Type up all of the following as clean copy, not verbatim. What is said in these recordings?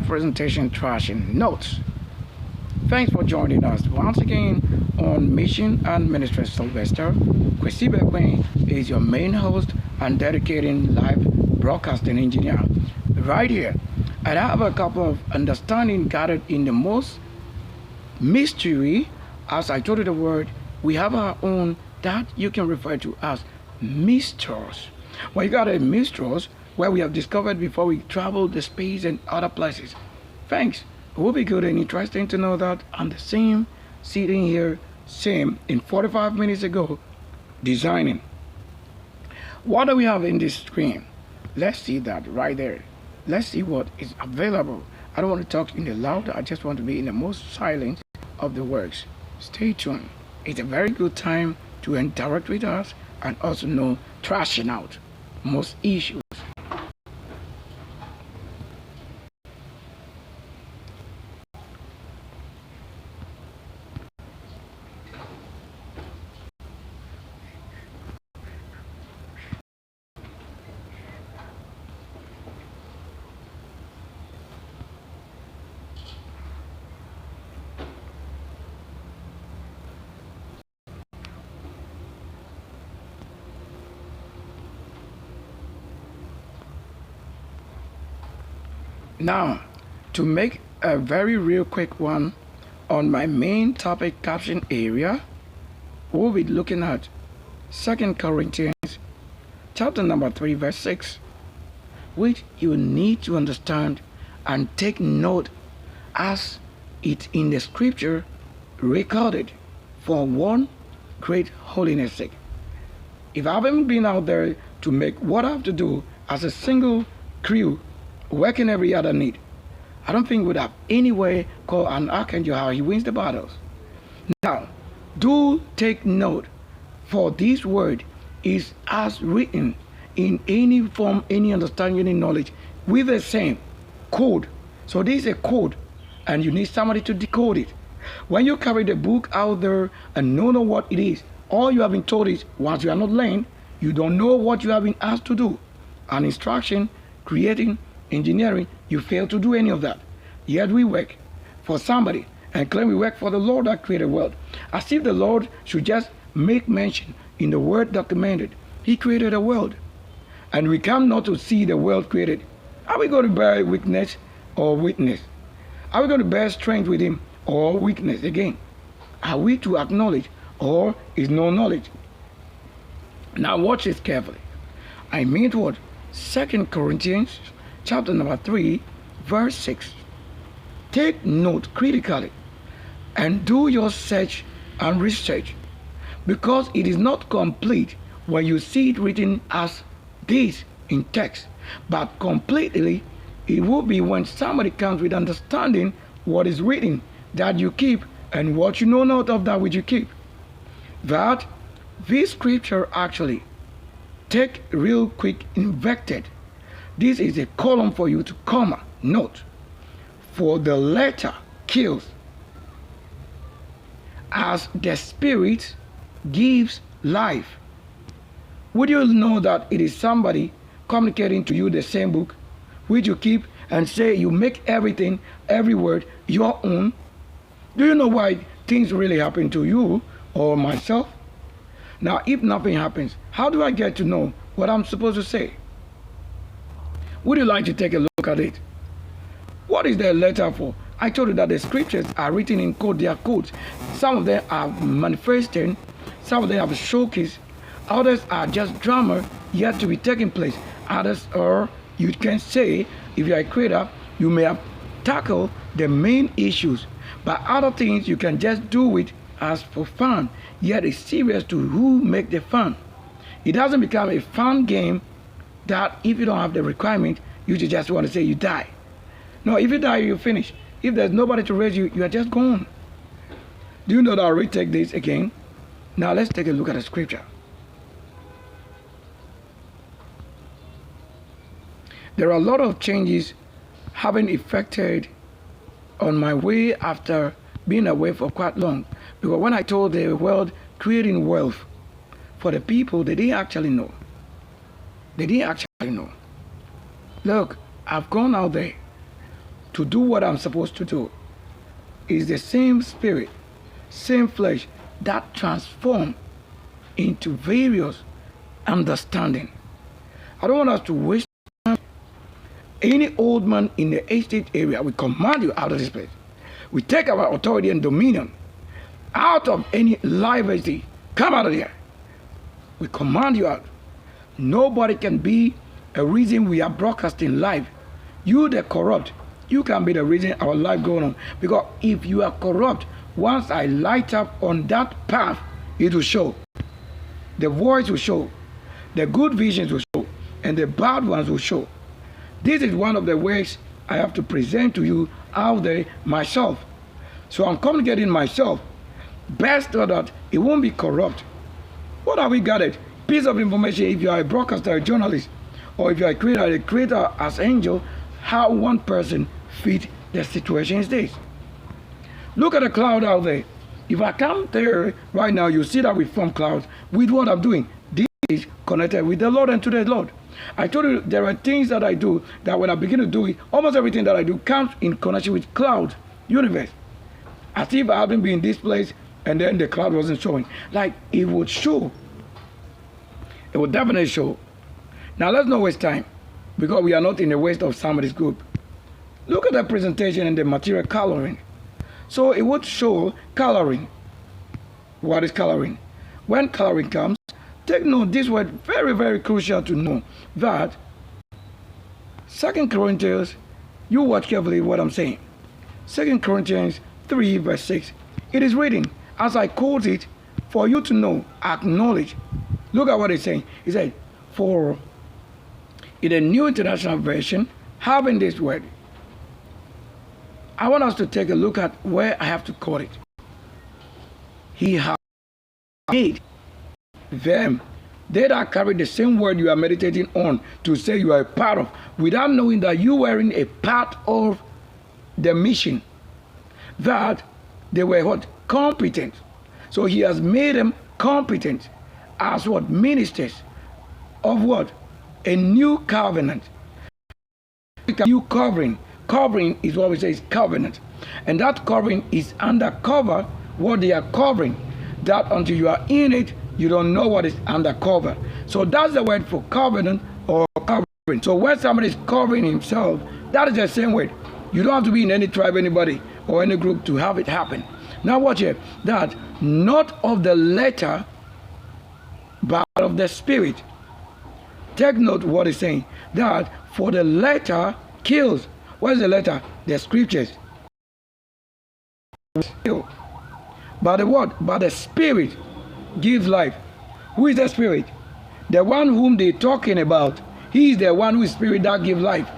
presentation Trashing Notes. Thanks for joining us once again on Mission and Ministry Sylvester. Kwesi Bekwin is your main host and dedicating live broadcasting engineer right here. And I have a couple of understanding gathered in the most mystery. As I told you the word, we have our own that you can refer to as mysteries. Well, you got a mysteries where we have discovered before we travel the space and other places. Thanks. It will be good and interesting to know that I'm the same sitting here, same in 45 minutes ago, designing. What do we have in this screen? Let's see that right there. Let's see what is available. I don't want to talk in the loud. I just want to be in the most silent of the works. Stay tuned. It's a very good time to interact with us and also know trashing out most issues. Now, to make a very real quick one on my main topic caption area, we'll be looking at 2 Corinthians chapter number 3 verse 6, which you need to understand and take note as it in the scripture recorded for one great holiness sake. If I haven't been out there to make what I have to do as a single crew working every other need, I don't think we'd have any way called an archangel how he wins the battles. Now, do take note, for this word is as written in any form, any understanding, any knowledge, with the same code. So this is a code, and you need somebody to decode it. When you carry the book out there and don't know what it is, all you have been told is, once you are not learned, you don't know what you have been asked to do. An instruction, creating, engineering, you fail to do any of that. Yet we work for somebody and claim we work for the Lord that created the world, as if the Lord should just make mention in the word documented. He created a world, and we come not to see the world created. Are we going to bear weakness or witness? Are we going to bear strength with him or weakness again? Are we to acknowledge or is no knowledge? Now watch this carefully. I mean what? 2 Corinthians chapter number 3 verse 6. Take note critically and do your search and research, because it is not complete when you see it written as this in text, but completely it will be when somebody comes with understanding what is written that you keep, and what you know not of that which you keep. That this scripture actually take real quick inverted. This is a column for you to comma. Note, for the letter kills, as the spirit gives life. Would you know that it is somebody communicating to you the same book which you keep and say you make everything, every word your own? Do you know why things really happen to you or myself? Now, if nothing happens, how do I get to know what I'm supposed to say? Would you like to take a look at it? What is the letter for? I told you that the scriptures are written in code, they are codes. Some of them are manifesting, some of them have showcase, others are just drama yet to be taking place. Others are, you can say, if you are a creator, you may have tackled the main issues, but other things you can just do it as for fun, yet it's serious to who make the fun. It doesn't become a fun game that if you don't have the requirement, you just want to say you die. No, if you die, you finish. If there's nobody to raise you, you are just gone. Do you know that I'll retake this again? Now let's take a look at the scripture. There are a lot of changes having affected on my way after being away for quite long. Because when I told the world creating wealth for the people, they didn't actually know. They didn't actually know. Look, I've gone out there to do what I'm supposed to do. It's the same spirit, same flesh that transforms into various understanding. I don't want us to waste time. Any old man in the estate area, we command you out of this place. We take our authority and dominion out of any liability. Come out of here. We command you out. Nobody can be a reason we are broadcasting live. You the corrupt, you can be the reason our life going on. Because if you are corrupt, once I light up on that path, it will show. The voice will show. The good visions will show. And the bad ones will show. This is one of the ways I have to present to you out there myself. So I'm communicating myself best so that it won't be corrupt. What have we gathered? Piece of information. If you are a broadcaster, a journalist, or if you are a creator as angel, how one person fit the situation is this. Look at the cloud out there. If I come there right now, you see that we form clouds with what I'm doing. This is connected with the Lord and to the Lord. I told you there are things that I do that when I begin to do it, almost everything that I do comes in connection with cloud universe. As if I haven't been in this place and then the cloud wasn't showing. Like it would show. It would definitely show. Now let's not waste time because we are not in the waste of somebody's group. Look at the presentation and the material coloring. So it would show coloring. What is coloring? When coloring comes, take note, this word very, very crucial to know that 2 Corinthians, you watch carefully what I'm saying. 2 Corinthians 3 verse 6. It is reading, as I quote it, for you to know, acknowledge. Look at what it's saying. He said, for in the New International Version, having this word, I want us to take a look at where I have to quote it. He has made them, they that carry the same word you are meditating on, to say you are a part of, without knowing that you were in a part of the mission, that they were what? Competent. So he has made them competent as what? Ministers of what? A new covenant. New covering. Covering is what we say is covenant. And that covering is undercover what they are covering. That until you are in it, you don't know what is undercover. So that's the word for covenant or covering. So when somebody is covering himself, that is the same word. You don't have to be in any tribe, anybody, or any group to have it happen. Now watch here. That not of the letter, but of the spirit. Take note what it's saying. That for the letter kills. What is the letter? The scriptures. But the word, but the spirit gives life. Who is the spirit? The one whom they're talking about. He is the one who is spirit that gives life.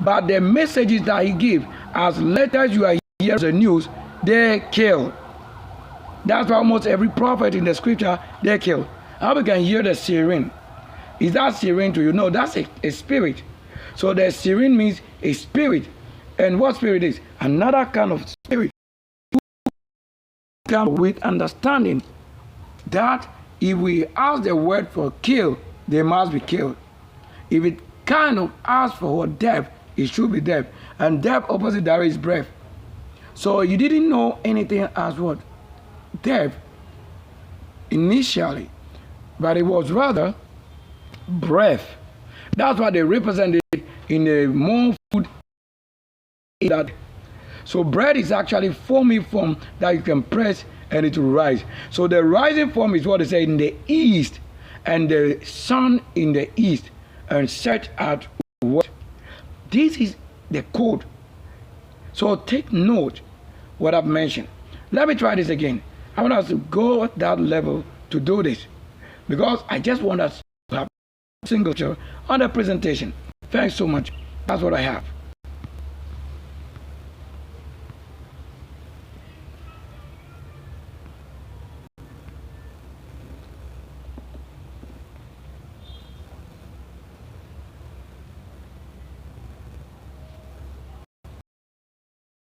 But the messages that he gives as letters you are hearing the news, they kill. That's why almost every prophet in the scripture, they kill. How we can hear the siren? Is that siren to you? No, that's a spirit. So the siren means a spirit. And what spirit is? Another kind of spirit. Who comes with understanding that if we ask the word for kill, they must be killed. If it kind of asks for death, it should be death. And death opposite that is breath. So you didn't know anything as what? Death initially. But it was rather breath. That's what they represented in the more food that. So bread is actually foamy form that you can press and it will rise. So the rising form is what they say in the east, and the sun in the east, and set at what? This is the code. So take note what I've mentioned. Let me try this again. I want us to go at that level to do this, because I just want us to have a single on the presentation. Thanks so much. That's what I have.